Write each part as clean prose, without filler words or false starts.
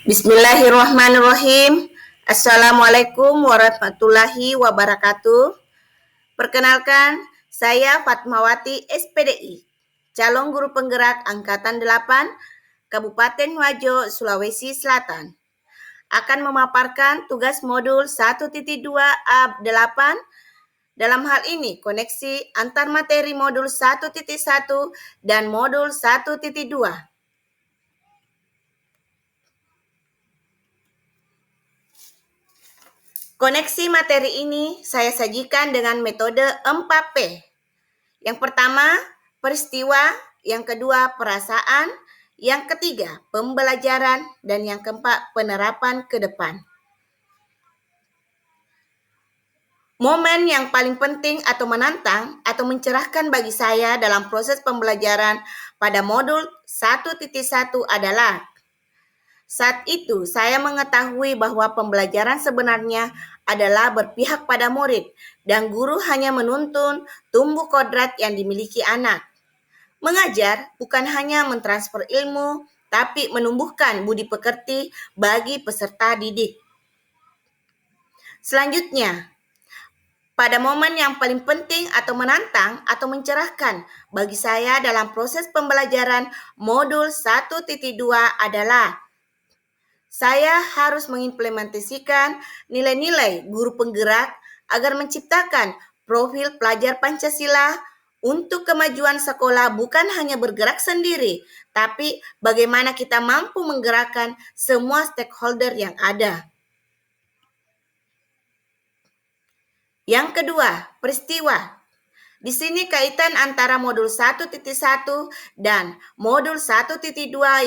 Bismillahirrahmanirrahim. Assalamualaikum warahmatullahi wabarakatuh. Perkenalkan, saya Fatmawati SPDI, calon guru penggerak Angkatan 8, Kabupaten Wajo, Sulawesi Selatan. Akan memaparkan tugas modul 1.2A8. Dalam hal ini, koneksi antar materi modul 1.1 dan modul 1.2. Koneksi materi ini saya sajikan dengan metode 4P. Yang pertama, peristiwa. Yang kedua, perasaan. Yang ketiga, pembelajaran. Dan yang keempat, penerapan ke depan. Momen yang paling penting atau menantang atau mencerahkan bagi saya dalam proses pembelajaran pada modul 1.1 adalah saat itu, saya mengetahui bahwa pembelajaran sebenarnya adalah berpihak pada murid, dan guru hanya menuntun tumbuh kodrat yang dimiliki anak. Mengajar bukan hanya mentransfer ilmu, tapi menumbuhkan budi pekerti bagi peserta didik. Selanjutnya, pada momen yang paling penting atau menantang atau mencerahkan bagi saya dalam proses pembelajaran modul 1.2 adalah saya harus mengimplementasikan nilai-nilai guru penggerak agar menciptakan profil pelajar Pancasila untuk kemajuan sekolah bukan hanya bergerak sendiri, tapi bagaimana kita mampu menggerakkan semua stakeholder yang ada. Yang kedua, peristiwa. Di sini kaitan antara modul 1.1 dan modul 1.2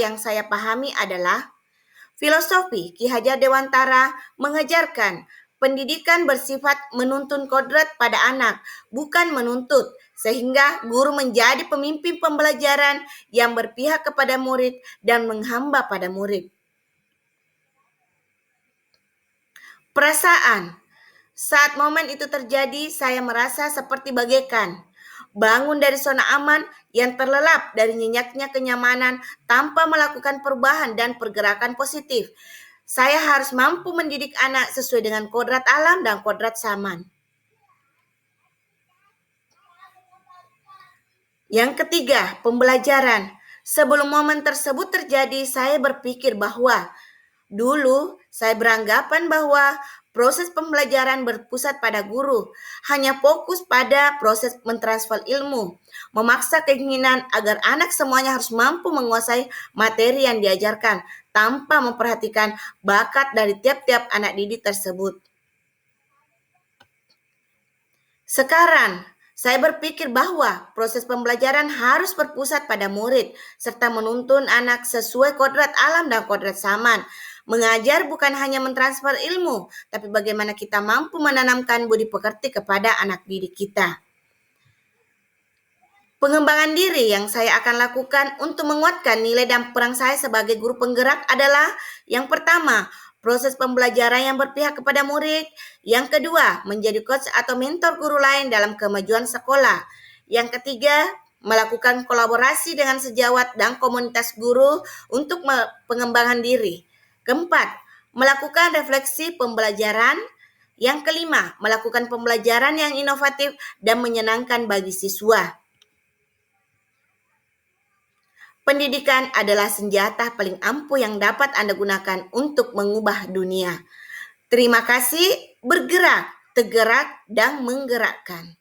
yang saya pahami adalah filosofi Ki Hajar Dewantara mengajarkan pendidikan bersifat menuntun kodrat pada anak, bukan menuntut, sehingga guru menjadi pemimpin pembelajaran yang berpihak kepada murid dan menghamba pada murid. Perasaan. Saat momen itu terjadi, saya merasa seperti bagaikan bangun dari zona aman yang terlelap dari nyenyaknya kenyamanan tanpa melakukan perubahan dan pergerakan positif. Saya harus mampu mendidik anak sesuai dengan kodrat alam dan kodrat zaman. Yang ketiga, pembelajaran. Sebelum momen tersebut terjadi, saya berpikir bahwa dulu saya beranggapan bahwa proses pembelajaran berpusat pada guru, hanya fokus pada proses mentransfer ilmu, memaksa keinginan agar anak semuanya harus mampu menguasai materi yang diajarkan tanpa memperhatikan bakat dari tiap-tiap anak didik tersebut. Sekarang, saya berpikir bahwa proses pembelajaran harus berpusat pada murid, serta menuntun anak sesuai kodrat alam dan kodrat zaman. Mengajar bukan hanya mentransfer ilmu, tapi bagaimana kita mampu menanamkan budi pekerti kepada anak didik kita. Pengembangan diri yang saya akan lakukan untuk menguatkan nilai dan peran saya sebagai guru penggerak adalah yang pertama, proses pembelajaran yang berpihak kepada murid. Yang kedua, menjadi coach atau mentor guru lain dalam kemajuan sekolah. Yang ketiga, melakukan kolaborasi dengan sejawat dan komunitas guru untuk pengembangan diri. Keempat, melakukan refleksi pembelajaran. Yang kelima, melakukan pembelajaran yang inovatif dan menyenangkan bagi siswa. Pendidikan adalah senjata paling ampuh yang dapat Anda gunakan untuk mengubah dunia. Terima kasih, bergerak, tergerak, dan menggerakkan.